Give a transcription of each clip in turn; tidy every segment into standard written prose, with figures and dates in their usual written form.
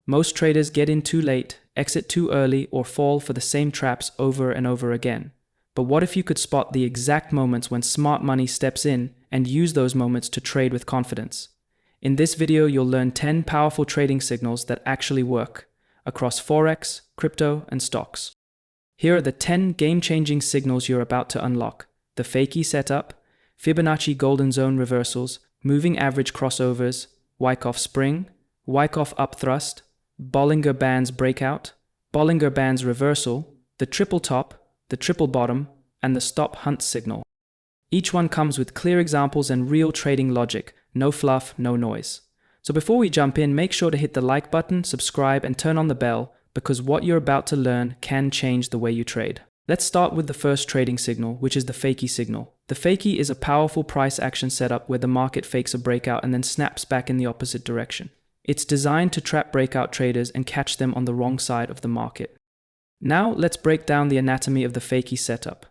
Most traders get in too late, exit too early, or fall for the same traps over and over again. But what if you could spot the exact moments when smart money steps in and use those moments to trade with confidence? In this video, you'll learn 10 powerful trading signals that actually work across Forex, crypto, and stocks. Here are the 10 game-changing signals you're about to unlock: the Fakey Setup, Fibonacci Golden Zone reversals, moving average crossovers, Wyckoff Spring, Wyckoff Upthrust, Bollinger Bands Breakout, Bollinger Bands Reversal, the Triple Top, the Triple Bottom, and the Stop Hunt signal. Each one comes with clear examples and real trading logic, no fluff, no noise. So before we jump in, make sure to hit the like button, subscribe, and turn on the bell, because what you're about to learn can change the way you trade. Let's start with the first trading signal, which is the Fakey signal. The Fakey is a powerful price action setup where the market fakes a breakout and then snaps back in the opposite direction. It's designed to trap breakout traders and catch them on the wrong side of the market. Now let's break down the anatomy of the Fakey setup.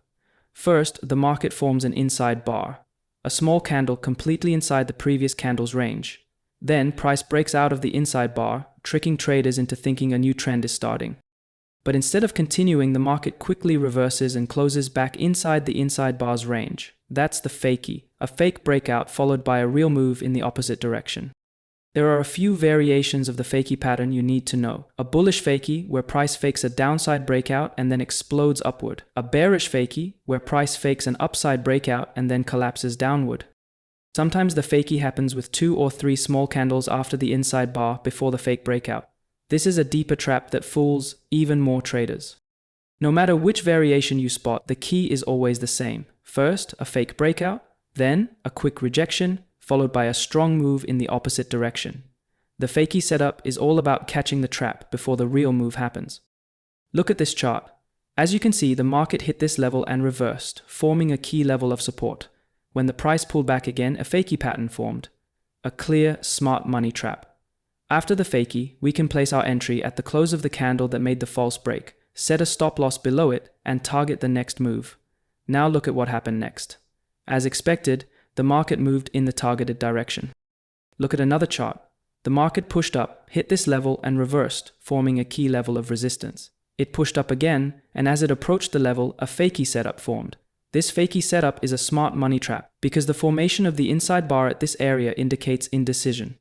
First, the market forms an inside bar, a small candle completely inside the previous candle's range. Then price breaks out of the inside bar, tricking traders into thinking a new trend is starting. But instead of continuing, the market quickly reverses and closes back inside the inside bar's range. That's the Fakey, a fake breakout followed by a real move in the opposite direction. There are a few variations of the Fakey pattern you need to know. A bullish Fakey, where price fakes a downside breakout and then explodes upward. A bearish Fakey, where price fakes an upside breakout and then collapses downward. Sometimes the Fakey happens with 2 or 3 small candles after the inside bar before the fake breakout. This is a deeper trap that fools even more traders. No matter which variation you spot, the key is always the same. First, a fake breakout, then a quick rejection, followed by a strong move in the opposite direction. The Fakey setup is all about catching the trap before the real move happens. Look at this chart. As you can see, the market hit this level and reversed, forming a key level of support. When the price pulled back again, a Fakey pattern formed. A clear, smart money trap. After the Fakey, we can place our entry at the close of the candle that made the false break, set a stop loss below it, and target the next move. Now look at what happened next. As expected, the market moved in the targeted direction. Look at another chart. The market pushed up, hit this level, and reversed, forming a key level of resistance. It pushed up again, and as it approached the level, a Fakey setup formed. This Fakey setup is a smart money trap, because the formation of the inside bar at this area indicates indecision.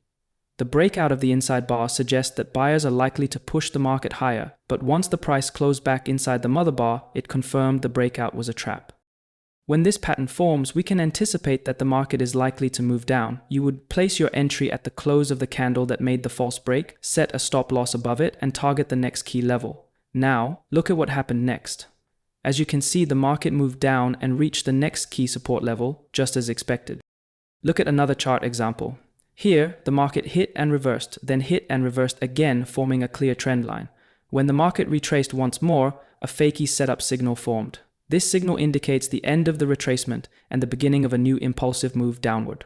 The breakout of the inside bar suggests that buyers are likely to push the market higher, but once the price closed back inside the mother bar, it confirmed the breakout was a trap. When this pattern forms, we can anticipate that the market is likely to move down. You would place your entry at the close of the candle that made the false break, set a stop loss above it, and target the next key level. Now, look at what happened next. As you can see, the market moved down and reached the next key support level, just as expected. Look at another chart example. Here, the market hit and reversed, then hit and reversed again, forming a clear trend line. When the market retraced once more, a Fakey setup signal formed. This signal indicates the end of the retracement and the beginning of a new impulsive move downward.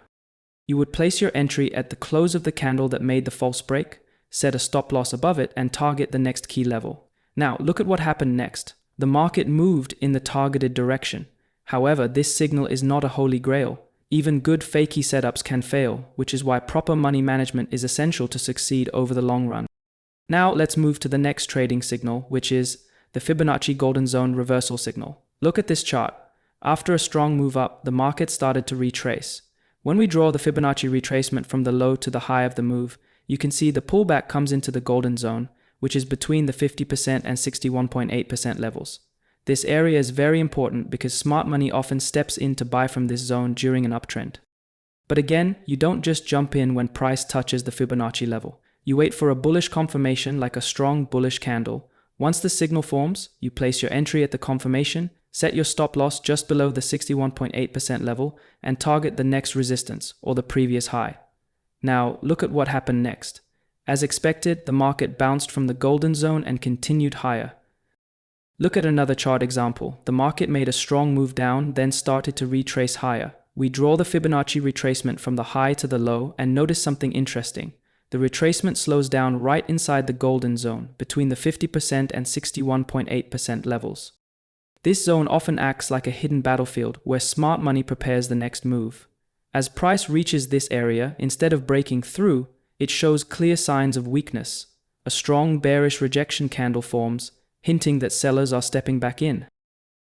You would place your entry at the close of the candle that made the false break, set a stop loss above it, and target the next key level. Now, look at what happened next. The market moved in the targeted direction. However, this signal is not a holy grail. Even good Fakey setups can fail, which is why proper money management is essential to succeed over the long run. Now, let's move to the next trading signal, which is the Fibonacci Golden Zone reversal signal. Look at this chart. After a strong move up, the market started to retrace. When we draw the Fibonacci retracement from the low to the high of the move, you can see the pullback comes into the golden zone, which is between the 50% and 61.8% levels. This area is very important because smart money often steps in to buy from this zone during an uptrend. But again, you don't just jump in when price touches the Fibonacci level. You wait for a bullish confirmation like a strong bullish candle. Once the signal forms, you place your entry at the confirmation, set your stop loss just below the 61.8% level, and target the next resistance, or the previous high. Now, look at what happened next. As expected, the market bounced from the golden zone and continued higher. Look at another chart example. The market made a strong move down, then started to retrace higher. We draw the Fibonacci retracement from the high to the low and notice something interesting. The retracement slows down right inside the golden zone, between the 50% and 61.8% levels. This zone often acts like a hidden battlefield where smart money prepares the next move. As price reaches this area, instead of breaking through, it shows clear signs of weakness. A strong bearish rejection candle forms, hinting that sellers are stepping back in.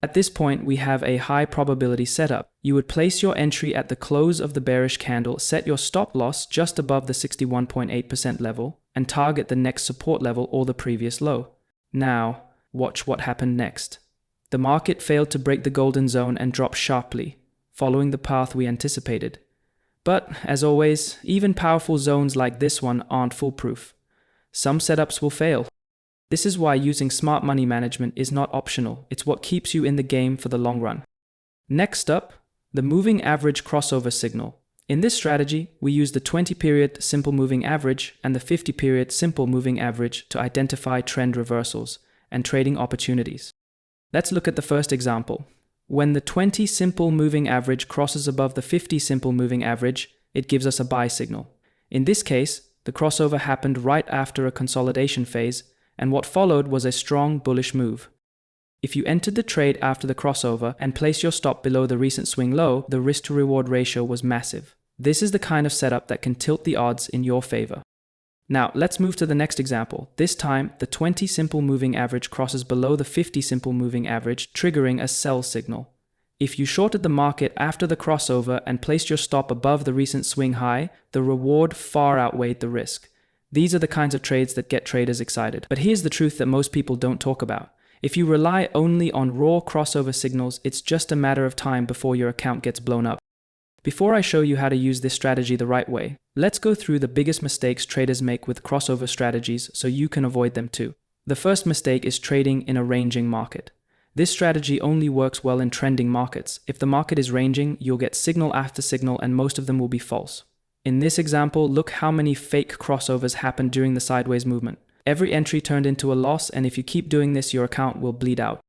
At this point, we have a high probability setup. You would place your entry at the close of the bearish candle, set your stop loss just above the 61.8% level, and target the next support level or the previous low. Now, watch what happened next. The market failed to break the golden zone and dropped sharply, following the path we anticipated. But, as always, even powerful zones like this one aren't foolproof. Some setups will fail. This is why using smart money management is not optional. It's what keeps you in the game for the long run. Next up, the moving average crossover signal. In this strategy, we use the 20-period simple moving average and the 50-period simple moving average to identify trend reversals and trading opportunities. Let's look at the first example. When the 20 simple moving average crosses above the 50 simple moving average, it gives us a buy signal. In this case, the crossover happened right after a consolidation phase, and what followed was a strong bullish move. If you entered the trade after the crossover and placed your stop below the recent swing low, the risk-to-reward ratio was massive. This is the kind of setup that can tilt the odds in your favor. Now, let's move to the next example. This time, the 20 simple moving average crosses below the 50 simple moving average, triggering a sell signal. If you shorted the market after the crossover and placed your stop above the recent swing high, the reward far outweighed the risk. These are the kinds of trades that get traders excited. But here's the truth that most people don't talk about. If you rely only on raw crossover signals, it's just a matter of time before your account gets blown up. Before I show you how to use this strategy the right way, let's go through the biggest mistakes traders make with crossover strategies so you can avoid them too. The first mistake is trading in a ranging market. This strategy only works well in trending markets. If the market is ranging, you'll get signal after signal and most of them will be false. In this example, look how many fake crossovers happened during the sideways movement. Every entry turned into a loss, and if you keep doing this, your account will bleed out.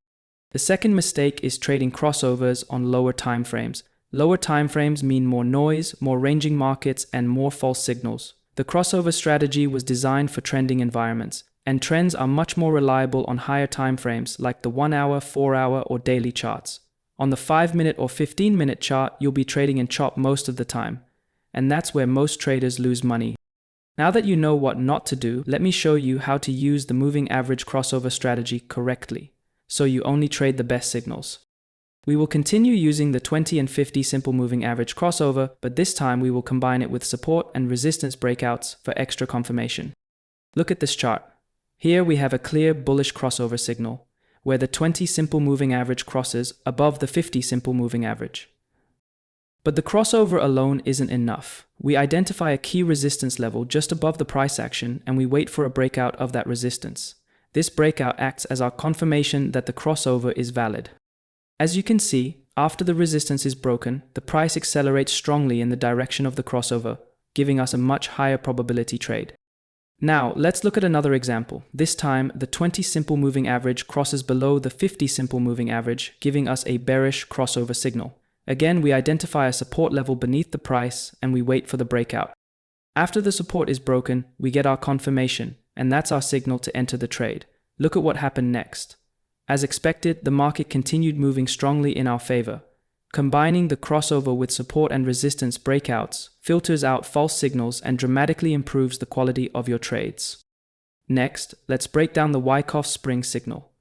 The second mistake is trading crossovers on lower time frames. Lower time frames mean more noise, more ranging markets, and more false signals. The crossover strategy was designed for trending environments, and trends are much more reliable on higher time frames like the 1 hour, 4 hour, or daily charts. On the 5-minute or 15-minute chart, you'll be trading in chop most of the time. And that's where most traders lose money. Now that you know what not to do, let me show you how to use the moving average crossover strategy correctly, so you only trade the best signals. We will continue using the 20 and 50 simple moving average crossover, but this time we will combine it with support and resistance breakouts for extra confirmation. Look at this chart. Here we have a clear bullish crossover signal, where the 20 simple moving average crosses above the 50 simple moving average. But the crossover alone isn't enough. We identify a key resistance level just above the price action and we wait for a breakout of that resistance. This breakout acts as our confirmation that the crossover is valid. As you can see, after the resistance is broken, the price accelerates strongly in the direction of the crossover, giving us a much higher probability trade. Now, let's look at another example. This time, the 20 simple moving average crosses below the 50 simple moving average, giving us a bearish crossover signal. Again, we identify a support level beneath the price and we wait for the breakout. After the support is broken, we get our confirmation, and that's our signal to enter the trade. Look at what happened next. As expected, the market continued moving strongly in our favor. Combining the crossover with support and resistance breakouts filters out false signals and dramatically improves the quality of your trades. Next, let's break down the Wyckoff Spring signal.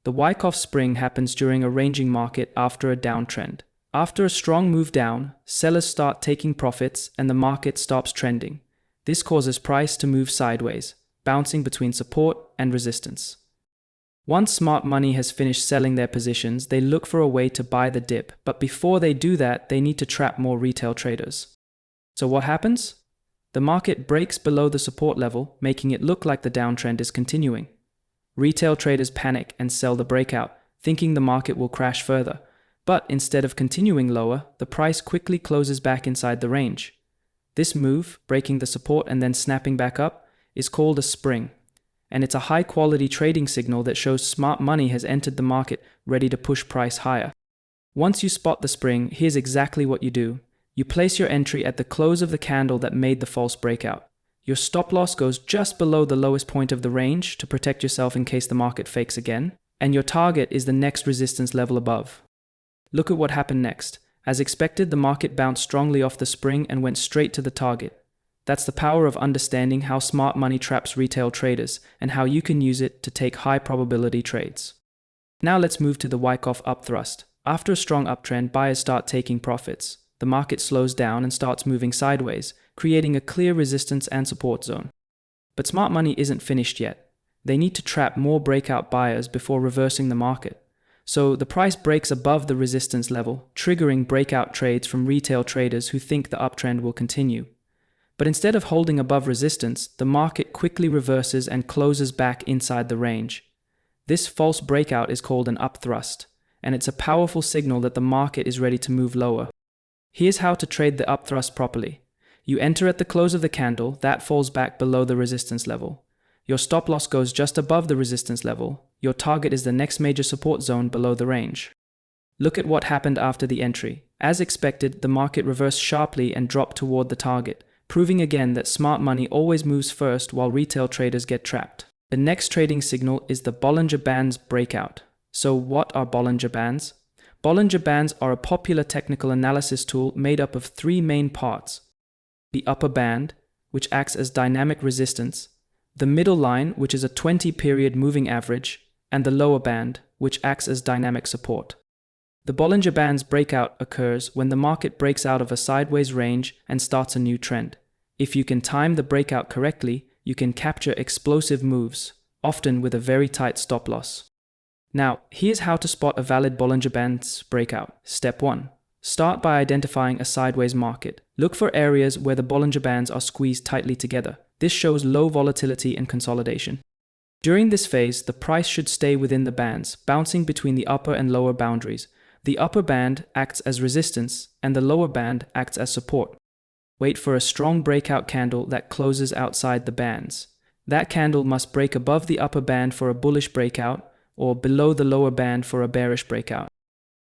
The Wyckoff Spring happens during a ranging market after a downtrend. After a strong move down, sellers start taking profits and the market stops trending. This causes price to move sideways, bouncing between support and resistance. Once smart money has finished selling their positions, they look for a way to buy the dip, but before they do that, they need to trap more retail traders. So what happens? The market breaks below the support level, making it look like the downtrend is continuing. Retail traders panic and sell the breakout, thinking the market will crash further. But instead of continuing lower, the price quickly closes back inside the range. This move, breaking the support and then snapping back up, is called a spring. And it's a high-quality trading signal that shows smart money has entered the market ready to push price higher. Once you spot the spring, here's exactly what you do. You place your entry at the close of the candle that made the false breakout. Your stop loss goes just below the lowest point of the range to protect yourself in case the market fakes again. And your target is the next resistance level above. Look at what happened next. As expected, the market bounced strongly off the spring and went straight to the target. That's the power of understanding how smart money traps retail traders and how you can use it to take high probability trades. Now let's move to the Wyckoff Upthrust. After a strong uptrend, buyers start taking profits. The market slows down and starts moving sideways, creating a clear resistance and support zone. But smart money isn't finished yet. They need to trap more breakout buyers before reversing the market. So the price breaks above the resistance level, triggering breakout trades from retail traders who think the uptrend will continue. But instead of holding above resistance, the market quickly reverses and closes back inside the range. This false breakout is called an upthrust, and it's a powerful signal that the market is ready to move lower. Here's how to trade the upthrust properly. You enter at the close of the candle, that falls back below the resistance level. Your stop loss goes just above the resistance level. Your target is the next major support zone below the range. Look at what happened after the entry. As expected, the market reversed sharply and dropped toward the target, proving again that smart money always moves first while retail traders get trapped. The next trading signal is the Bollinger Bands breakout. So what are Bollinger Bands? Bollinger Bands are a popular technical analysis tool made up of three main parts. The upper band, which acts as dynamic resistance, the middle line, which is a 20-period moving average, and the lower band, which acts as dynamic support. The Bollinger Bands breakout occurs when the market breaks out of a sideways range and starts a new trend. If you can time the breakout correctly, you can capture explosive moves, often with a very tight stop loss. Now, here's how to spot a valid Bollinger Bands breakout. Step 1. Start by identifying a sideways market. Look for areas where the Bollinger Bands are squeezed tightly together. This shows low volatility and consolidation. During this phase, the price should stay within the bands, bouncing between the upper and lower boundaries. The upper band acts as resistance, and the lower band acts as support. Wait for a strong breakout candle that closes outside the bands. That candle must break above the upper band for a bullish breakout, or below the lower band for a bearish breakout.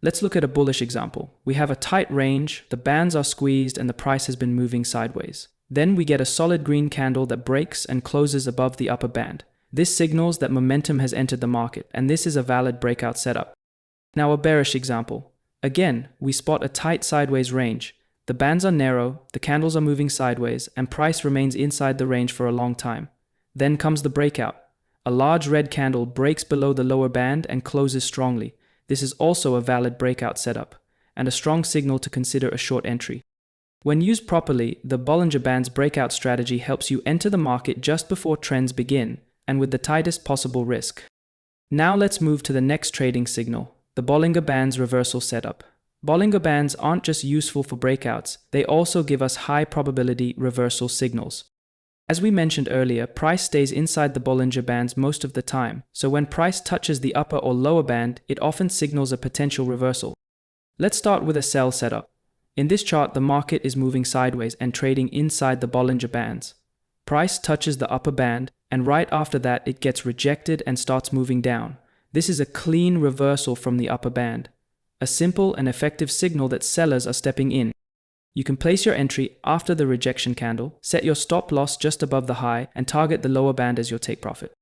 Let's look at a bullish example. We have a tight range, the bands are squeezed, and the price has been moving sideways. Then we get a solid green candle that breaks and closes above the upper band. This signals that momentum has entered the market, and this is a valid breakout setup. Now a bearish example. Again, we spot a tight sideways range. The bands are narrow, the candles are moving sideways, and price remains inside the range for a long time. Then comes the breakout. A large red candle breaks below the lower band and closes strongly. This is also a valid breakout setup, and a strong signal to consider a short entry. When used properly, the Bollinger Bands breakout strategy helps you enter the market just before trends begin, and with the tightest possible risk. Now let's move to the next trading signal, the Bollinger Bands reversal setup. Bollinger Bands aren't just useful for breakouts, they also give us high probability reversal signals. As we mentioned earlier, price stays inside the Bollinger Bands most of the time, so when price touches the upper or lower band, it often signals a potential reversal. Let's start with a sell setup. In this chart, the market is moving sideways and trading inside the Bollinger Bands. Price touches the upper band, and right after that it gets rejected and starts moving down. This is a clean reversal from the upper band. A simple and effective signal that sellers are stepping in. You can place your entry after the rejection candle, set your stop loss just above the high, and target the lower band as your take profit.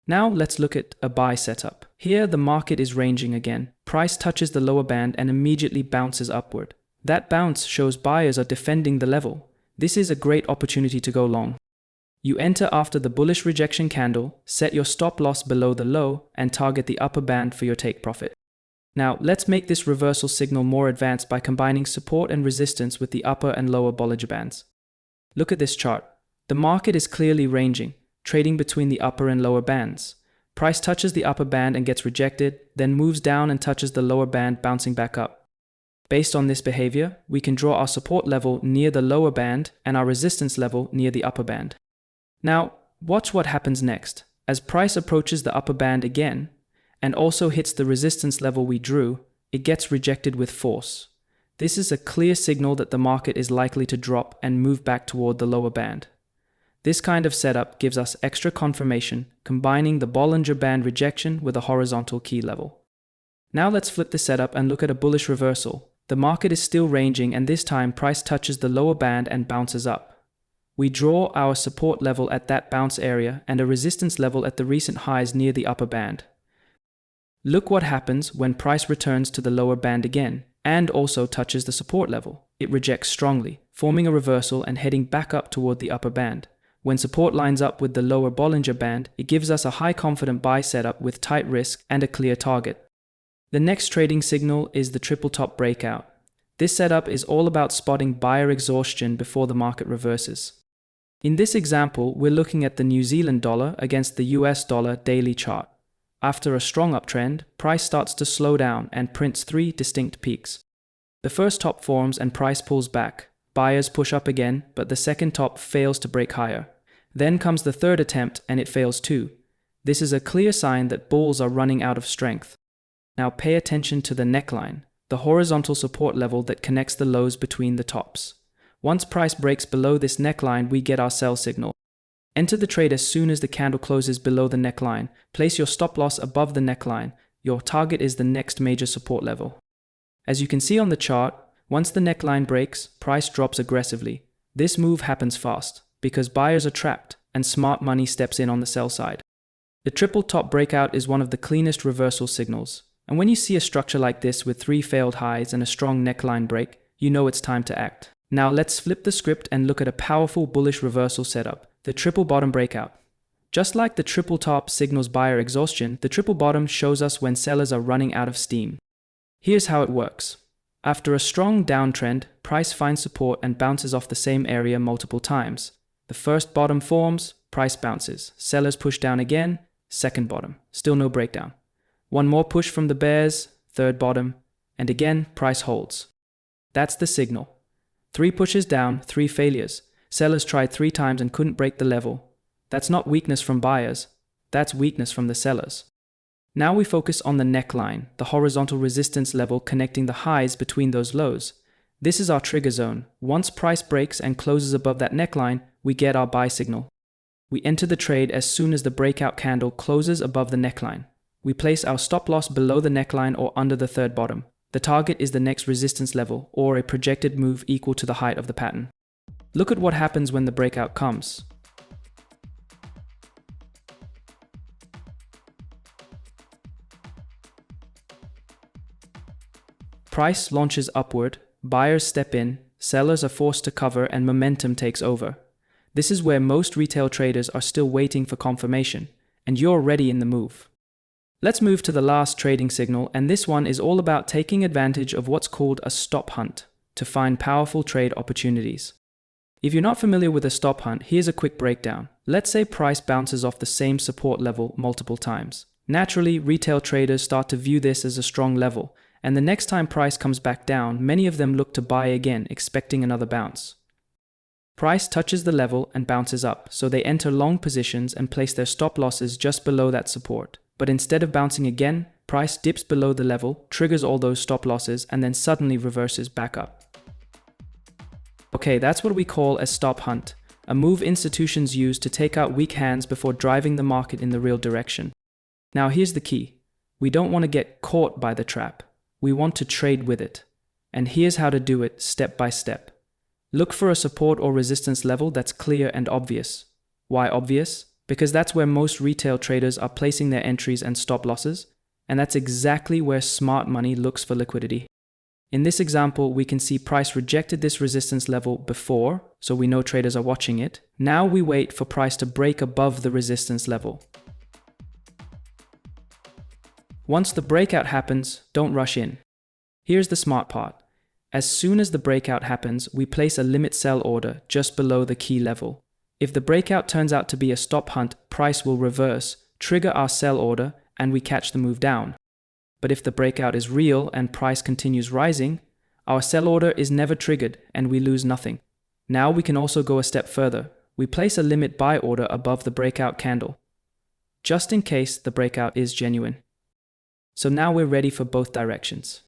Now let's look at a buy setup. Here the market is ranging again. Price touches the lower band and immediately bounces upward. That bounce shows buyers are defending the level. This is a great opportunity to go long. You enter after the bullish rejection candle, set your stop loss below the low, and target the upper band for your take profit. Now, let's make this reversal signal more advanced by combining support and resistance with the upper and lower Bollinger Bands. Look at this chart. The market is clearly ranging, trading between the upper and lower bands. Price touches the upper band and gets rejected, then moves down and touches the lower band, bouncing back up. Based on this behavior, we can draw our support level near the lower band and our resistance level near the upper band. Now, watch what happens next. As price approaches the upper band again, and also hits the resistance level we drew, it gets rejected with force. This is a clear signal that the market is likely to drop and move back toward the lower band. This kind of setup gives us extra confirmation, combining the Bollinger Band rejection with a horizontal key level. Now let's flip the setup and look at a bullish reversal. The market is still ranging, and this time price touches the lower band and bounces up. We draw our support level at that bounce area and a resistance level at the recent highs near the upper band. Look what happens when price returns to the lower band again. and also touches the support level. It rejects strongly, forming a reversal and heading back up toward the upper band. When support lines up with the lower Bollinger Band, it gives us a high-confident buy setup with tight risk and a clear target. The next trading signal is the triple top breakout. This setup is all about spotting buyer exhaustion before the market reverses. In this example, we're looking at the New Zealand dollar against the US dollar daily chart. After a strong uptrend, price starts to slow down and prints 3 distinct peaks. The first top forms and price pulls back. Buyers push up again, but the second top fails to break higher. Then comes the third attempt and it fails too. This is a clear sign that bulls are running out of strength. Now pay attention to the neckline, the horizontal support level that connects the lows between the tops. Once price breaks below this neckline, we get our sell signal. Enter the trade as soon as the candle closes below the neckline. Place your stop loss above the neckline. Your target is the next major support level. As you can see on the chart, once the neckline breaks, price drops aggressively. This move happens fast, because buyers are trapped and smart money steps in on the sell side. The triple top breakout is one of the cleanest reversal signals, and when you see a structure like this with 3 failed highs and a strong neckline break, you know it's time to act. Now let's flip the script and look at a powerful bullish reversal setup, the triple bottom breakout. Just like the triple top signals buyer exhaustion, the triple bottom shows us when sellers are running out of steam. Here's how it works. After a strong downtrend, price finds support and bounces off the same area multiple times. The first bottom forms, price bounces. Sellers push down again, second bottom, still no breakdown. One more push from the bears, third bottom, and again, price holds. That's the signal. 3 pushes down, 3 failures. Sellers tried 3 times and couldn't break the level. That's not weakness from buyers, that's weakness from the sellers. Now we focus on the neckline, the horizontal resistance level connecting the highs between those lows. This is our trigger zone. Once price breaks and closes above that neckline, we get our buy signal. We enter the trade as soon as the breakout candle closes above the neckline. We place our stop loss below the neckline or under the third bottom. The target is the next resistance level, or a projected move equal to the height of the pattern. Look at what happens when the breakout comes. Price launches upward, buyers step in, sellers are forced to cover, and momentum takes over. This is where most retail traders are still waiting for confirmation, and you're already in the move. Let's move to the last trading signal, and this one is all about taking advantage of what's called a stop hunt to find powerful trade opportunities. If you're not familiar with a stop hunt, here's a quick breakdown. Let's say price bounces off the same support level multiple times. Naturally, retail traders start to view this as a strong level, and the next time price comes back down, many of them look to buy again, expecting another bounce. Price touches the level and bounces up, so they enter long positions and place their stop losses just below that support. But instead of bouncing again, price dips below the level, triggers all those stop losses, and then suddenly reverses back up. Okay, that's what we call a stop hunt, a move institutions use to take out weak hands before driving the market in the real direction. Now here's the key. We don't want to get caught by the trap. We want to trade with it. And here's how to do it step by step. Look for a support or resistance level that's clear and obvious. Why obvious? Because that's where most retail traders are placing their entries and stop losses, and that's exactly where smart money looks for liquidity. In this example, we can see price rejected this resistance level before, so we know traders are watching it. Now we wait for price to break above the resistance level. Once the breakout happens, don't rush in. Here's the smart part. As soon as the breakout happens, we place a limit sell order just below the key level. If the breakout turns out to be a stop hunt, price will reverse, trigger our sell order, and we catch the move down. But if the breakout is real and price continues rising, our sell order is never triggered and we lose nothing. Now we can also go a step further. We place a limit buy order above the breakout candle, just in case the breakout is genuine. So now we're ready for both directions.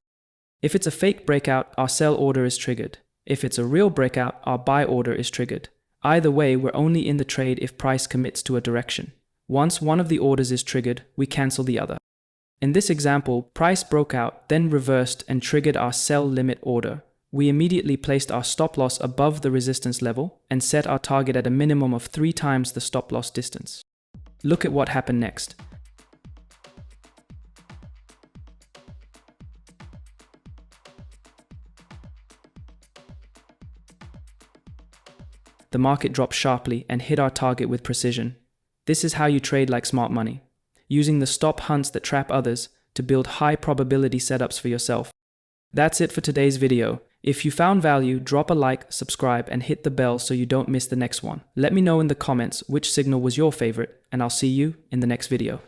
If it's a fake breakout, our sell order is triggered. If it's a real breakout, our buy order is triggered. Either way, we're only in the trade if price commits to a direction. Once one of the orders is triggered, we cancel the other. In this example, price broke out, then reversed and triggered our sell limit order. We immediately placed our stop loss above the resistance level and set our target at a minimum of 3 times the stop loss distance. Look at what happened next. the market dropped sharply and hit our target with precision. This is how you trade like smart money, using the stop hunts that trap others to build high probability setups for yourself. That's it for today's video. If you found value, drop a like, subscribe, and hit the bell so you don't miss the next one. Let me know in the comments which signal was your favorite, and I'll see you in the next video.